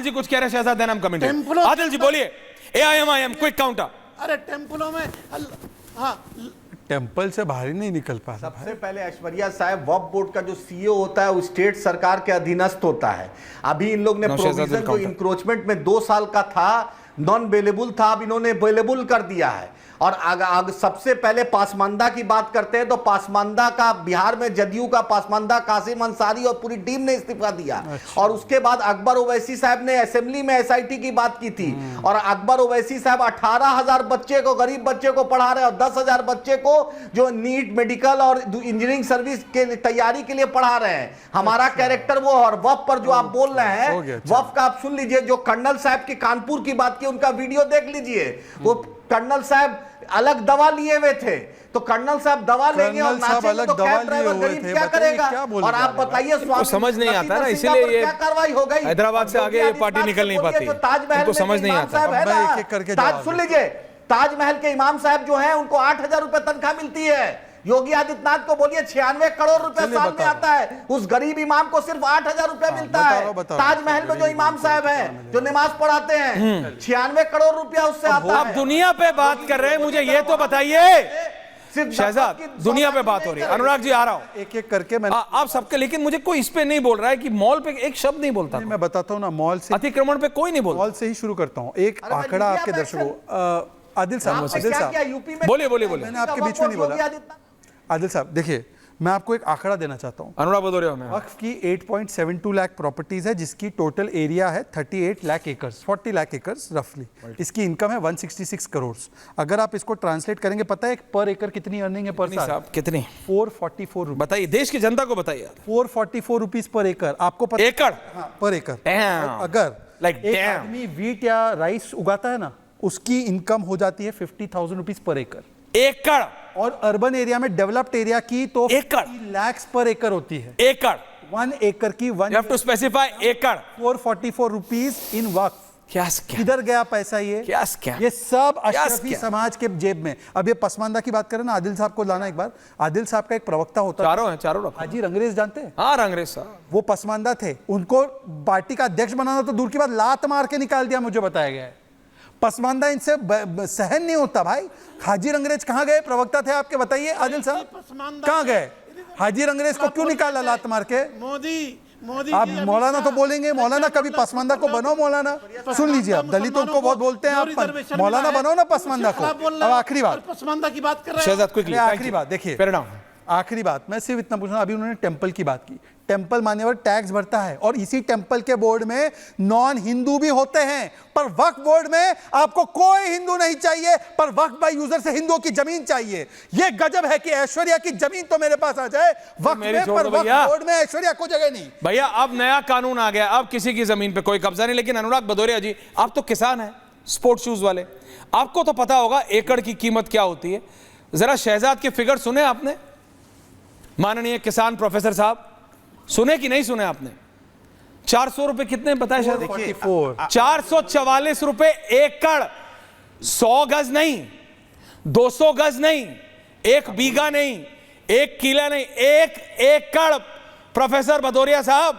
जी कुछ कह रहे हैं, शहजाद देन कमेंट। आदिल जी बोलिए, AIM क्विक काउंटर। अरे टेम्पलों में हाँ, टेम्पल से बाहर ही नहीं निकल पा। सबसे पहले ऐश्वर्या साहब, वक्फ बोर्ड का जो सीईओ होता है वो स्टेट सरकार के अधीनस्थ होता है। अभी इन लोग ने प्रोविजन जो इंक्रोचमेंट में 2 साल का था, नॉन अवेलेबल था, अब इन्होंने अवेलेबल कर दिया है। और सबसे पहले पासमानदा की बात करते हैं तो पासमानदा का बिहार में जदयू का पासमानदा कासिम अंसारी और पूरी टीम ने इस्तीफा दिया। और उसके बाद अकबर ओवैसी साहब ने असेंबली में SIT की बात की थी, और अकबर ओवैसी साहब 18,000 बच्चे को, गरीब बच्चे को पढ़ा रहे हैं, और 10,000 बच्चे को जो नीट, मेडिकल और इंजीनियरिंग सर्विस के तैयारी के लिए पढ़ा रहे हैं। हमारा कैरेक्टर वो। और वफ पर जो आप बोल रहे हैं, वफ का आप सुन लीजिए, जो कर्नल साहब की कानपुर की बात की, उनका वीडियो देख लीजिए। वो कर्नल साहब अलग दवा लिए हुए थे, तो कर्नल साहब दवा लेंगे और नाचेंगे तो कैब ड्राइवर गरीब क्या करेगा? और आप बताइए, स्वामी समझ नहीं आता ना, इसीलिए ये क्या कार्रवाई हो गई? हैदराबाद से आगे ये पार्टी निकल नहीं पाती, उनको समझ नहीं आता। ताज सुन लीजिए, ताजमहल के इमाम साहब जो हैं उनको 8,000 रुपए तनख्वाह मिलती है। योगी आदित्यनाथ को बोलिए 96 करोड़ रुपए साल में आता है, उस गरीब इमाम को सिर्फ 8,000 रुपए मिलता है। ताजमहल में जो इमाम साहब हैं, जो नमाज पढ़ाते हैं, 96 करोड़ रुपया उससे आता है। आप दुनिया पे बात कर रहे हैं, मुझे ये तो बताइए शहजाद, दुनिया पे बात हो रही है। अनुराग जी आ रहा हूं, एक एक करके मैं आप सबके, लेकिन मुझे कोई इस पे नहीं बोल रहा है कि मॉल पे एक शब्द नहीं बोलता। मैं बताता हूं ना, मॉल से, अतिक्रमण पे कोई नहीं बोलता। मॉल से ही शुरू करता हूं। एक आंकड़ा आपके दर्शकों, आदिल साहब बोलिए बोलिए बोलिए, मैंने आपके बीच में नहीं बोला। आदिल साहब देखिए, मैं आपको एक आंकड़ा देना चाहता हूं। अनुराग भदौरिया में वक्फ की 8.72 लाख प्रॉपर्टीज है, जिसकी टोटल एरिया है 38 लाख एकर्स, 40 लाख एकर्स रफली। इसकी इनकम है 166 करोड़। अगर आप इसको ट्रांसलेट करेंगे, पता है पर एकड़ कितनी अर्निंग है पर साल? कितनी? 444 रुपीज। बताइए, देश की जनता को बताइए। 444 रुपीज पर एकड़। आपको पता? एकड़? हाँ, पर एकड़। अगर एक आदमी वीट या राइस उगाता है ना, उसकी इनकम हो जाती है 50,000 रुपीज पर एकड़। एकड़? और अर्बन एरिया में, डेवलप्ड एरिया की तो एकड़ लाख पर एकड़ होती है। एकड़? 1 एकड़ की 1 You have to specify एकड़। 444 रुपीज इन वक्फ। क्या स्कैम? किधर गया पैसा? ये क्या स्कैम? ये सब अशरफी समाज के जेब में। अब ये पसमानदा की बात करें ना, आदिल साहब को लाना एक बार। आदिल साहब का एक प्रवक्ता होता है, चारों हैं, चारों हाजी रंगरेज, जानते हैं? हाँ, रंगरेज साहब, वो पसमानदा थे। उनको पार्टी का अध्यक्ष बनाना तो दूर की बात, लात मार के निकाल दिया, मुझे बताया गया है। पसमानदा इनसे सहन नहीं होता भाई। हाजी रंगरेज कहाँ गए? प्रवक्ता थे आपके, बताइए आदिल साहब, कहाँ गए? हाजी रंगरेज को क्यों निकाला लात मार के? मोदी आप मौलाना तो बोलेंगे, मौलाना कभी पसमानदा को बनो। मौलाना सुन लीजिए, आप दलितों को बहुत बोलते हैं, आप मौलाना बनो ना पसमानदा को। अब आखिरी बात, पसमानदा की बात कर रहे हैं। आखिरी बात देखिए, आखिरी बात मैं सिर्फ इतना पूछना। अभी उन्होंने टेम्पल की बात की। टेम्पल मान्यवर टैक्स भरता है, और इसी टेम्पल के बोर्ड में नॉन हिंदू भी होते हैं। पर वक्फ बोर्ड में आपको कोई हिंदू नहीं चाहिए, पर वक्फ बाय यूजर से हिंदुओं की जमीन चाहिए। ये गजब है कि ऐश्वर्या की जमीन तो मेरे पास आ जाए वक्फ में, पर वक्फ बोर्ड में ऐश्वर्या को जगह नहीं। भैया अब नया कानून आ गया, अब किसी की जमीन पे कोई कब्जा नहीं। लेकिन अनुराग भदौरिया जी, आप तो किसान हैं, स्पोर्ट्स शूज वाले, आपको तो पता होगा एकड़ की कीमत क्या होती है। जरा शहजाद के फिगर सुने आपने? माननीय किसान प्रोफेसर साहब, सुने कि नहीं सुने आपने? 400 रुपए कितने बताए? 444 रुपए एकड़। 100 गज नहीं, 200 गज नहीं, 1 बीघा नहीं, 1 किला नहीं, 1 एकड़। प्रोफेसर भदौरिया साहब,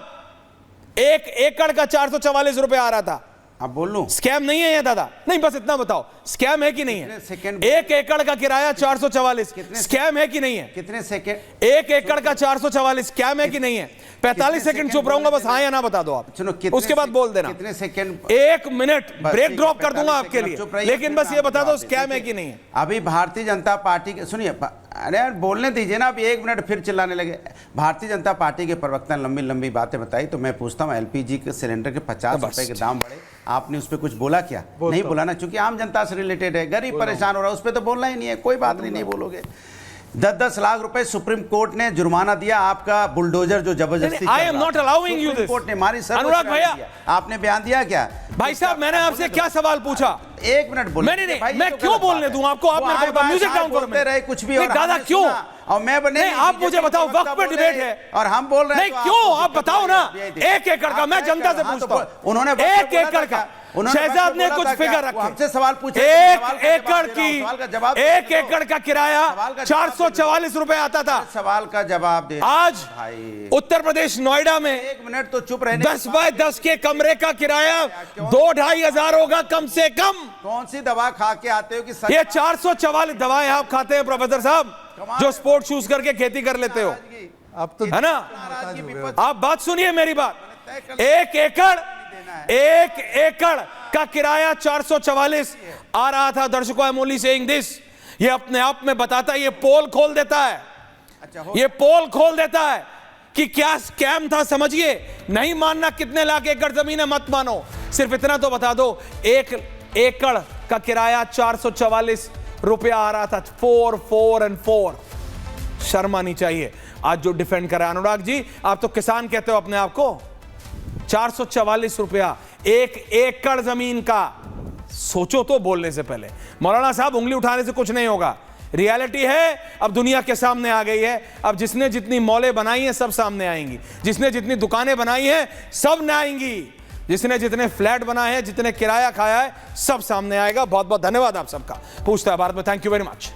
1 एकड़ का 444 रुपए आ रहा था। अब बोल लूं, स्कैम नहीं है ये दादा? नहीं, बस इतना बताओ, स्कैम है कि नहीं है? 1 एकड़ का किराया 444, स्कैम है कि नहीं है? कितने सेकंड? 1 एकड़ का 444, स्कैम है कि नहीं है? 45 सेकंड चुप रहूंगा, बस हाँ या ना बता दो आप, उसके बाद बोल देना। कितने सेकंड? 1 मिनट ब्रेक ड्रॉप कर दूंगा आपके लिए, लेकिन बस ये बता दो स्कैम है कि नहीं है? अभी भारतीय जनता पार्टी के, सुनिए, अरे यार बोलने दीजिए ना, आप 1 मिनट फिर चिल्लाने लगे। भारतीय जनता पार्टी के प्रवक्ता ने लंबी लंबी बातें बताई, तो मैं पूछता हूँ, LPG के सिलेंडर के 50 रुपए के दाम बढ़े, आपने उस पर कुछ बोला क्या? नहीं बोला ना, क्योंकि आम जनता से रिलेटेड है, गरीब परेशान हो रहा है, उस पर तो बोलना ही नहीं है। कोई बात नहीं बोलोगे। 10-10 लाख रुपए सुप्रीम कोर्ट ने जुर्माना दिया आपका बुलडोजर जो जबरदस्ती। I am not allowing you this. Court ने हमारी अनुराग भैया, आपने बयान दिया क्या? भाई साहब, मैंने आपसे क्या सवाल पूछा? एक मिनट बोल, नहीं, मैं क्यों बोलने दूं आपको? आप मेरे को म्यूजिक डाउन करो, बोलते रहे कुछ भी, नहीं और दादा हमने क्यों? सुना, और मैं बने नहीं, आप मुझे बताओ, वक्त पे डिबेट है और हम बोल रहे हैं, नहीं क्यों? आप बताओ ना, 1 एकड़ का, मैं जनता से पूछता हूं, उन्होंने 1 एकड़ का शहजाद ने कुछ फिगर रखे, हमसे सवाल पूछे, 1 एकड़ की 1 एकड़ का किराया 444 रुपए आता था। सवाल का जवाब दे आज भाई, उत्तर प्रदेश नोएडा में 1 मिनट तो चुप रहने, 10 बाय 10 के कमरे का किराया 2-2.5 हजार होगा कम से कम। कौन सी दवा खा के आते हो कि ये 444 दवाएं आप खाते हैं प्रोफेसर साहब, जो स्पोर्ट शूज करके खेती कर लेते हो, अब तो है ना? आप बात सुनिए मेरी बात, 1 एकड़ का किराया 444 आ रहा था। दर्शकों, I am only saying this, ये अपने आप में बताता है, ये पोल खोल देता है, ये पोल खोल देता है कि क्या स्कैम था। समझिए, नहीं मानना कितने लाख एकड़ जमीन है मत मानो, सिर्फ इतना तो बता दो 1 एकड़ का किराया 444 रुपया आ रहा था। 4 शर्म आनी चाहिए आज जो डिफेंड कर रहा है। अनुराग जी, आप तो किसान कहते हो अपने आप को, 444 रुपया 1 एकड़ जमीन का। सोचो तो बोलने से पहले। मौलाना साहब, उंगली उठाने से कुछ नहीं होगा, रियलिटी है अब दुनिया के सामने आ गई है। अब जिसने जितनी मॉलें बनाई हैं सब सामने आएंगी, जिसने जितनी दुकानें बनाई हैं सब न आएंगी, जिसने जितने फ्लैट बनाए हैं, जितने किराया खाया है, सब सामने आएगा। बहुत बहुत धन्यवाद आप सबका। पूछता है भारत में, थैंक यू वेरी मच।